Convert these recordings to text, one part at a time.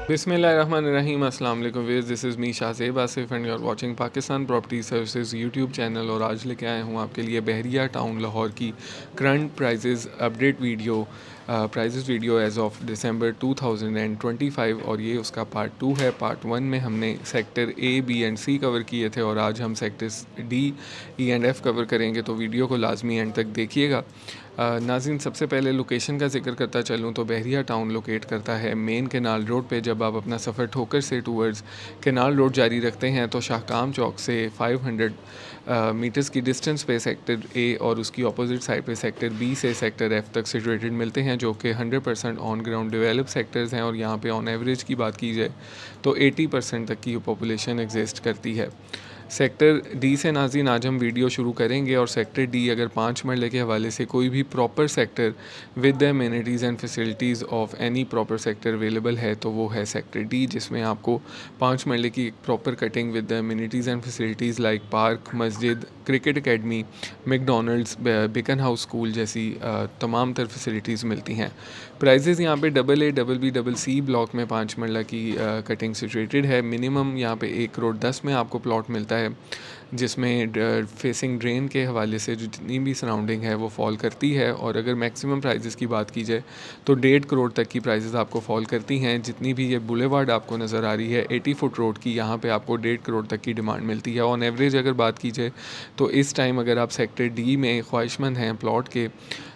बिस्मिल्लाहिर्रहमानिर्रहीम, अस्सलाम वालेकुम viewers, this is me Shahzeb Asif and you are watching Pakistan property services YouTube channel. और आज लेके आया हूँ आपके लिए बहरिया टाउन लाहौर की current prices update video, prices video as of December 2025। और ये उसका पार्ट 2 है। पार्ट 1 में हमने sector A, B and C cover किए थे और आज हम sectors D, E and F cover करेंगे, तो वीडियो को लाजमी एंड तक देखिएगा। नाज़रीन, सबसे पहले लोकेशन का जिक्र करता चलूँ तो बहरिया टाउन लोकेट करता है मेन केनाल रोड पे। जब आप अपना सफ़र ठोकर से टूवर्ड्स केनाल रोड जारी रखते हैं तो शाहकाम चौक से 500 मीटर्स की डिस्टेंस पे सेक्टर ए और उसकी अपोजिट साइड पे सेक्टर बी से सेक्टर एफ़ तक सिचुएटेड मिलते हैं, जो कि 100% ऑन ग्राउंड डेवलप सेक्टर्स हैं। और यहाँ पे ऑन एवरेज की बात की जाए तो 80% तक की पॉपुलेशन एग्जिस्ट करती है। सेक्टर डी से नाज़रीन आज हम वीडियो शुरू करेंगे। और सेक्टर डी अगर 5 मरले के हवाले से कोई भी proper sector with the amenities and facilities of any proper sector available है तो वो है सेक्टर डी, जिसमें आपको 5 मरले की proper cutting with the amenities and facilities like park, मस्जिद, cricket academy, McDonald's, Beaconhouse school जैसी तमाम तर फैसिलिटीज़ मिलती हैं। प्राइजेज़ यहाँ पे double A, double B, double C block में 5 मरला की कटिंग सिचुएटेड है। मिनिमम यहाँ पे 1 करोड़ 10 में आपको प्लॉट मिलता है, जिसमें फेसिंग ड्रेन के हवाले से जो जितनी भी सराउंडिंग है वो फॉल करती है। और अगर मैक्सिमम प्राइजेज़ की बात की जाए तो 1.5 करोड़ तक की प्राइजेज़ आपको फॉल करती हैं। जितनी भी ये बुलेवार्ड आपको नज़र आ रही है 80 फुट रोड की, यहाँ पे आपको 1.5 करोड़ तक की डिमांड मिलती है। ऑन एवरेज अगर बात की जाए तो इस टाइम अगर आप सेक्टर डी में ख्वाहिशमंद हैं प्लॉट के,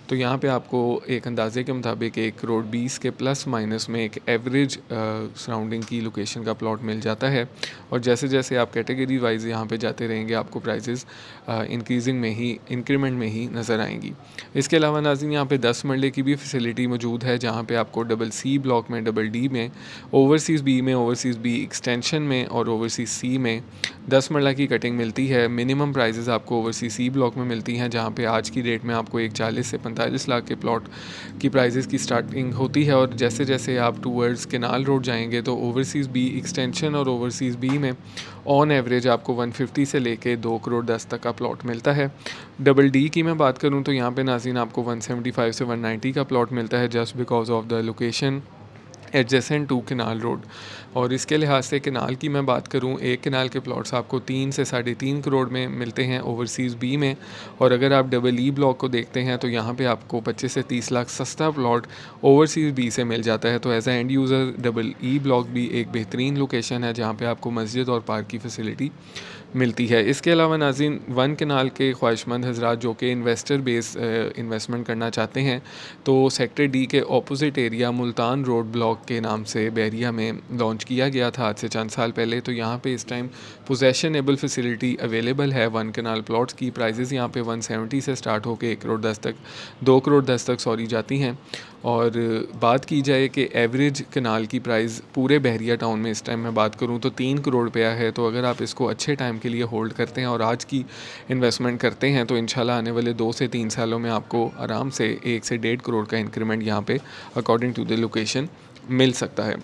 तो यहाँ पे आपको एक अंदाजे के मुताबिक 1 करोड़ 20 के प्लस माइनस में एक एवरेज सराउंडिंग की लोकेशन का प्लॉट मिल जाता है। और जैसे जैसे आप कैटेगरी वाइज यहाँ पे जाते रहेंगे आपको प्राइजेज़ इंक्रीमेंट में ही नज़र आएंगी। इसके अलावा नाज़रीन यहाँ पे 10 मरले की भी फैसिलिटी मौजूद है, जहाँ पे आपको डबल सी ब्लॉक में, डबल डी में, ओवरसीज़ बी में, ओवरसीज़ बी एक्सटेंशन में और ओवरसीज़ सी में 10 मरला की कटिंग मिलती है। मिनिमम प्राइजेज़ आपको ओवरसीज़ सी ब्लॉक में मिलती हैं, जहाँ पे आज की डेट में आपको एक 40 से 45 लाख के प्लॉट की प्राइजेज़ की स्टार्टिंग होती है। और जैसे जैसे आप टूवर्ड्स केनाल रोड जाएंगे तो ओवरसीज़ बी एक्सटेंशन और ओवरसीज़ बी में ऑन एवरेज आपको 150 से लेके 2 करोड़ 10 तक का प्लॉट मिलता है। डबल डी की मैं बात करूं तो यहाँ पे नाज़रीन आपको 175 से 190 का प्लॉट मिलता है, just because of the location adjacent to canal road. और इसके लिहाज से केनाल की मैं बात करूं, एक केनाल के प्लॉट्स आपको 3 से 3.5 करोड़ में मिलते हैं ओवरसीज़ बी में। और अगर आप डबल ई ब्लॉक को देखते हैं तो यहाँ पे आपको 25 से 30 लाख सस्ता प्लॉट ओवरसीज़ बी से मिल जाता है। तो as a end user double E block भी एक बेहतरीन लोकेशन है, जहाँ पे आपको मस्जिद और पार्क की फैसिलिटी मिलती है। इसके अलावा नाज़रीन 1 केनाल के ख्वाहिशमंद हज़रात जो कि इन्वेस्टर बेस इन्वेस्टमेंट करना चाहते हैं, तो सेक्टर डी के opposite area Multan road block के नाम से बहरिया में लॉन्च किया गया था आज से चंद साल पहले। तो यहाँ पे इस टाइम पोजेशनेबल फैसिलिटी अवेलेबल है 1 केनाल प्लॉट्स की। प्राइजेज़ यहाँ पे 170 से स्टार्ट होकर 1 करोड़ 10 तक, 2 करोड़ 10 तक जाती हैं। और बात की जाए कि एवरेज कनाल की प्राइस पूरे बहरिया टाउन में इस टाइम मैं बात करूं तो 3 करोड़ रुपया है। तो अगर आप इसको अच्छे टाइम के लिए होल्ड करते हैं और आज की इन्वेस्टमेंट करते हैं तो इंशाल्लाह आने वाले 2 से 3 सालों में आपको आराम से 1 से 1.5 करोड़ का इंक्रीमेंट यहाँ पे अकॉर्डिंग टू द लोकेशन मिल सकता है।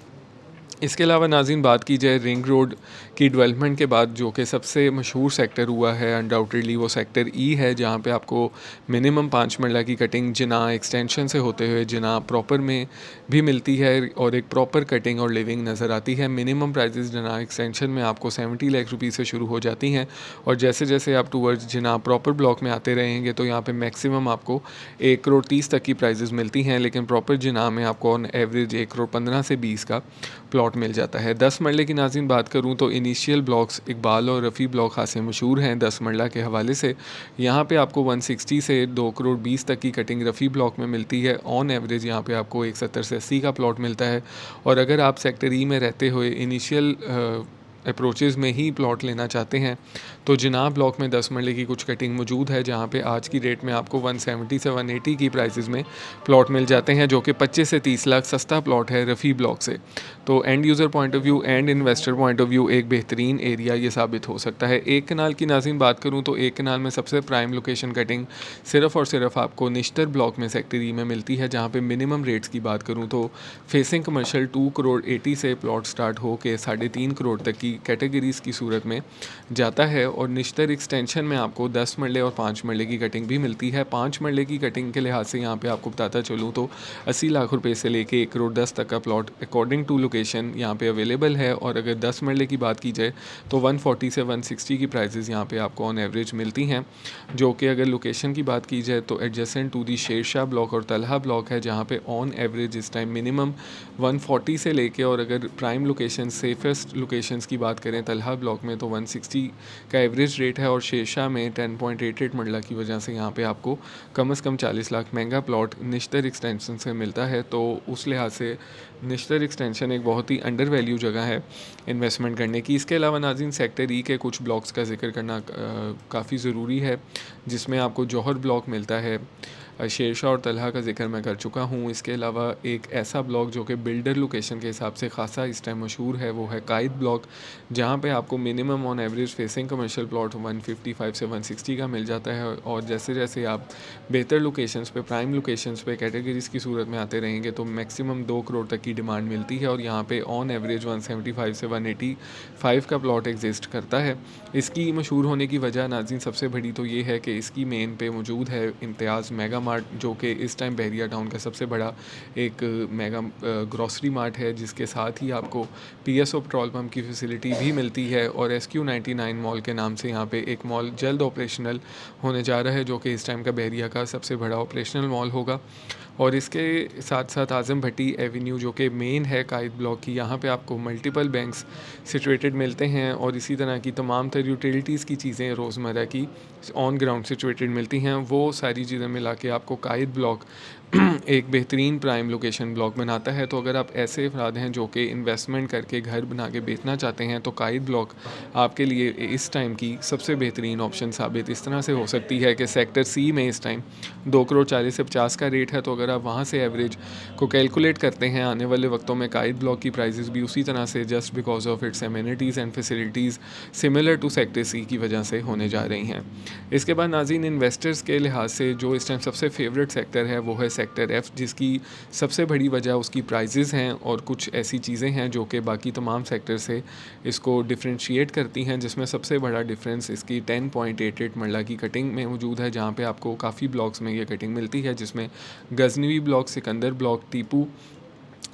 इसके अलावा नाज़रीन बात की जाए रिंग रोड की डेवलपमेंट के बाद जो कि सबसे मशहूर सेक्टर हुआ है अनडाउटेडली वो सेक्टर ई है, जहाँ पे आपको मिनिमम 5 मरला की कटिंग जिना एक्सटेंशन से होते हुए जिना प्रॉपर में भी मिलती है और एक प्रॉपर कटिंग और लिविंग नज़र आती है। मिनिमम प्राइजेस जिना एक्सटेंशन में आपको 70 लाख रुपीज़ से शुरू हो जाती हैं। और जैसे जैसे आप टूवर्ड्स जिना प्रॉपर ब्लॉक में आते रहेंगे तो यहाँ पर मैक्सिमम आपको 1 करोड़ 30 तक की प्राइजेस मिलती हैं, लेकिन प्रॉपर जिना में आपको ऑन एवरेज 1 करोड़ 15 से 20 का प्लॉट मिल जाता है। 10 मरले की नाज़रीन बात करूं तो इनिशियल ब्लॉक्स इकबाल और रफ़ी ब्लॉक खासे मशहूर हैं 10 मरला के हवाले से। यहाँ पे आपको 160 से 2 करोड़ 20 तक की कटिंग रफ़ी ब्लॉक में मिलती है। ऑन एवरेज यहाँ पे आपको 170 से 80 का प्लॉट मिलता है। और अगर आप सेक्टर ई में रहते हुए इनिशियल अप्रोचेज़ में ही प्लॉट लेना चाहते हैं तो जिनाब ब्लॉक में 10 मरले की कुछ कटिंग मौजूद है, जहाँ पे आज की डेट में आपको 170 से 180 की प्राइसेस में प्लॉट मिल जाते हैं, जो कि 25 से 30 लाख सस्ता प्लॉट है रफ़ी ब्लॉक से। तो end user point of view and investor point of view एक बेहतरीन एरिया ये साबित हो सकता है। एक कनाल की नाज़रीन बात करूँ तो एक कनाल में सबसे प्राइम लोकेशन कटिंग सिर्फ़ और सिर्फ आपको निश्तर ब्लॉक में सेक्टर ई में मिलती है, जहाँ पे मिनिमम रेट्स की बात करूँ तो फेसिंग कमर्शियल 2 करोड़ 80 से प्लॉट स्टार्ट हो के 3.5 करोड़ तक की कैटेगरीज़ की सूरत में जाता है। और निश्तर एक्सटेंशन में आपको 10 मरले और 5 मरले की कटिंग भी मिलती है। 5 मरले की कटिंग के लिहाज से यहाँ पे आपको बताता चलूँ तो 80 लाख रुपए से लेके 1 करोड़ 10 तक का प्लॉट अकॉर्डिंग टू लोकेशन यहाँ पे अवेलेबल है। और अगर 10 मरले की बात की जाए तो 140 से 160 की प्राइजेज़ यहाँ पे आपको ऑन एवरेज मिलती हैं, जो कि अगर लोकेशन की बात की जाए तो adjacent to the Shershah block और तलहा ब्लॉक है, जहाँ पे ऑन एवरेज इस टाइम मिनिमम 140 से लेके, और अगर प्राइम लोकेशन सेफेस्ट लोकेशंस की बात करें तलहा ब्लॉक में तो 160 का एवरेज रेट है। और शेरशाह में 10.88 मरला की वजह से यहाँ पे आपको कम से कम 40 लाख महंगा प्लॉट निश्तर एक्सटेंशन से मिलता है। तो उस लिहाज से निश्तर एक्सटेंशन एक बहुत ही अंडर वैल्यू जगह है इन्वेस्टमेंट करने की। इसके अलावा नाज़रीन सेक्टर ई के कुछ ब्लॉक्स का जिक्र करना काफ़ी ज़रूरी है, जिसमें आपको जौहर ब्लॉक मिलता है। शेरशाह और तलहा का जिक्र मैं कर चुका हूँ। इसके अलावा एक ऐसा ब्लॉक जो कि बिल्डर लोकेशन के हिसाब से खासा इस टाइम मशहूर है, वो है कायद ब्लॉक, जहाँ पे आपको minimum on average facing commercial plot 155 से 160 का मिल जाता है। और जैसे जैसे आप बेहतर लोकेशंस पे, प्राइम लोकेशंस पे कैटेगरीज़ की सूरत में आते रहेंगे तो मैक्सिमम 2 करोड़ तक की डिमांड मिलती है। और यहाँ पे ऑन एवरेज 175 से 185 का प्लॉट एग्जिस्ट करता है। इसकी मशहूर होने की वजह नाज़रीन सबसे बड़ी तो ये है कि इसकी मेन पे मौजूद है इम्तियाज़ मेगा मार्ट, जो कि इस टाइम बहरिया टाउन का सबसे बड़ा एक मेगा ग्रॉसरी मार्ट है, जिसके साथ ही आपको पीएसओ पेट्रोल पंप की फैसिलिटी भी मिलती है। और SQ99 मॉल के नाम से यहाँ पे एक मॉल जल्द ऑपरेशनल होने जा रहा है, जो कि इस टाइम का बहरिया का सबसे बड़ा ऑपरेशनल मॉल होगा। और इसके साथ साथ आज़म भट्टी एवेन्यू जो कि मेन है कायद ब्लॉक की, यहाँ पे आपको मल्टीपल बैंक्स सिचुएटेड मिलते हैं। और इसी तरह की तमाम तर यूटिलिटीज़ की चीज़ें रोज़मर्रा की ऑन ग्राउंड सिचुएटेड मिलती हैं। वो सारी चीज़ें मिला के आपको कायद ब्लॉक एक बेहतरीन प्राइम लोकेशन ब्लॉक बनाता है। तो अगर आप ऐसे अफराद हैं जो कि इन्वेस्टमेंट करके घर बना के बेचना चाहते हैं तो कायद ब्लॉक आपके लिए इस टाइम की सबसे बेहतरीन ऑप्शन साबित इस तरह से हो सकती है कि सेक्टर सी में इस टाइम 2 करोड़ 40 से 50 का रेट है। तो अगर आप वहाँ से एवरेज को कैलकुलेट करते हैं, आने वाले वक्तों में कायद ब्लॉक की प्राइजेस भी उसी तरह से just because of its amenities and facilities similar to sector C की वजह से होने जा रही हैं। इसके बाद नाज़रीन इन्वेस्टर्स के लिहाज से जो इस टाइम सबसे फेवरेट सेक्टर है वो है सेक्टर एफ़, जिसकी सबसे बड़ी वजह उसकी प्राइजेस हैं और कुछ ऐसी चीज़ें हैं जो कि बाकी तमाम सेक्टर से इसको डिफरेंशिएट करती हैं, जिसमें सबसे बड़ा डिफरेंस इसकी 10.88 मरला की कटिंग में मौजूद है, जहाँ पे आपको काफ़ी ब्लॉक्स में ये कटिंग मिलती है, जिसमें गजनवी ब्लॉक, सिकंदर ब्लॉक, टीपू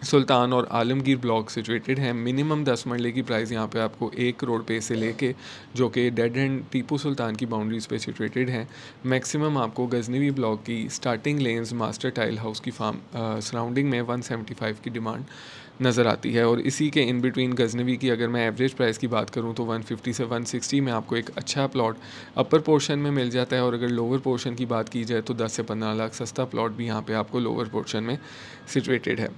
सुल्तान और आलमगीर ब्लॉक सिचुएटेड हैं। मिनिमम 10 मरले की प्राइस यहाँ पे आपको 1 करोड़ पे से लेके, जो कि डेड एंड टीपू सुल्तान की बाउंड्रीज़ पे सिचुएटेड हैं, मैक्सिमम आपको गजनवी ब्लॉक की starting lens master tile house की फार्म सराउंडिंग में 175 की डिमांड नज़र आती है। और इसी के इन बिटवीन गजनवी की अगर मैं एवरेज प्राइस की बात करूँ तो 150 से 160 में आपको एक अच्छा प्लॉट अपर पोर्शन में मिल जाता है। और अगर लोअर पोर्शन की बात की जाए तो 10 से 15 लाख सस्ता प्लॉट भी यहाँ पे आपको लोअर पोर्शन में सिचुएटेड है।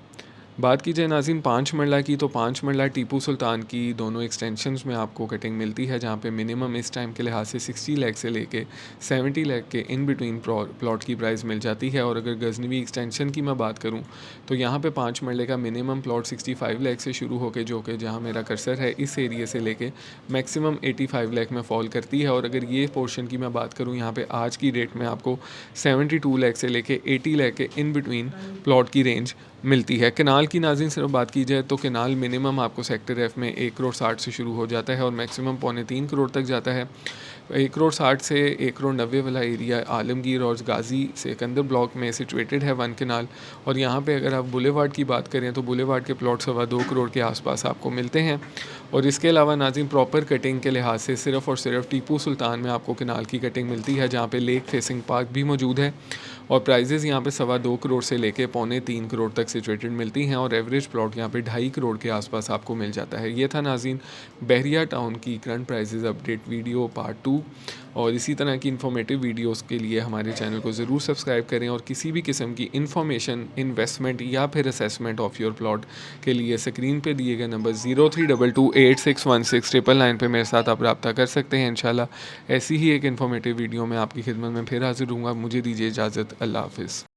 बात की जाए नाज़रीन 5 मरला की, तो 5 मरला टीपू सुल्तान की दोनों एक्सटेंशंस में आपको कटिंग मिलती है, जहाँ पे मिनिमम इस टाइम के लिहाज से 60 लाख से लेके 70 लाख के इन बिटवीन प्लॉट की प्राइस मिल जाती है। और अगर गजनवी एक्सटेंशन की मैं बात करूँ तो यहाँ पे 5 मरले का मिनिमम प्लॉट 65 लाख से शुरू होकर, जो कि जहाँ मेरा कर्सर है इस एरिया से लेके मैक्सिमम 85 लाख में फॉल करती है। और अगर ये पोर्शन की मैं बात करूँ, यहाँ पे आज की डेट में आपको 72 लाख से लेके 80 लाख के इन बिटवीन प्लॉट की रेंज मिलती है। कनाल की नाज़रीन सिर्फ बात की जाए तो कनाल मिनिमम आपको सेक्टर एफ़ में 1 करोड़ 60 से शुरू हो जाता है और मैक्सिमम 2.25 करोड़ तक जाता है। 1 करोड़ 60 से 1 करोड़ 90 वाला एरिया आलमगीर और गाज़ी सिकंदर ब्लॉक में सिचुएटेड है 1 कनाल। और यहाँ पे अगर आप बुलेवार्ड की बात करें तो बुलेवार्ड के प्लॉट 2.25 करोड़ के आसपास आपको मिलते हैं। और इसके अलावा नाज़रीन प्रॉपर कटिंग के लिहाज से सिर्फ़ और सिर्फ टीपू सुल्तान में आपको कनाल की कटिंग मिलती है, जहाँ पे लेक फेसिंग पार्क भी मौजूद है। और प्राइजेज़ यहाँ पे 2.25 करोड़ से लेके 2.25 करोड़ तक सिचुएटेड मिलती हैं। और एवरेज प्लॉट यहाँ पे 2.5 करोड़ के आसपास आपको मिल जाता है। ये था नाज़रीन बहरिया टाउन की current prices update video part 2। और इसी तरह की इन्फॉर्मेटिव वीडियोस के लिए हमारे चैनल को ज़रूर सब्सक्राइब करें। और किसी भी किस्म की इन्फॉर्मेशन, इन्वेस्टमेंट या फिर असेसमेंट ऑफ योर प्लॉट के लिए स्क्रीन पे दिए गए नंबर 0322861699 पे मेरे साथ आप रब्ता कर सकते हैं। इंशाल्लाह ऐसी ही एक इन्फॉर्मेटिव वीडियो में आपकी खिदमत में फिर हाजिर हूँगा। मुझे दीजिए इजाज़त। अल्लाह हाफ़िज़।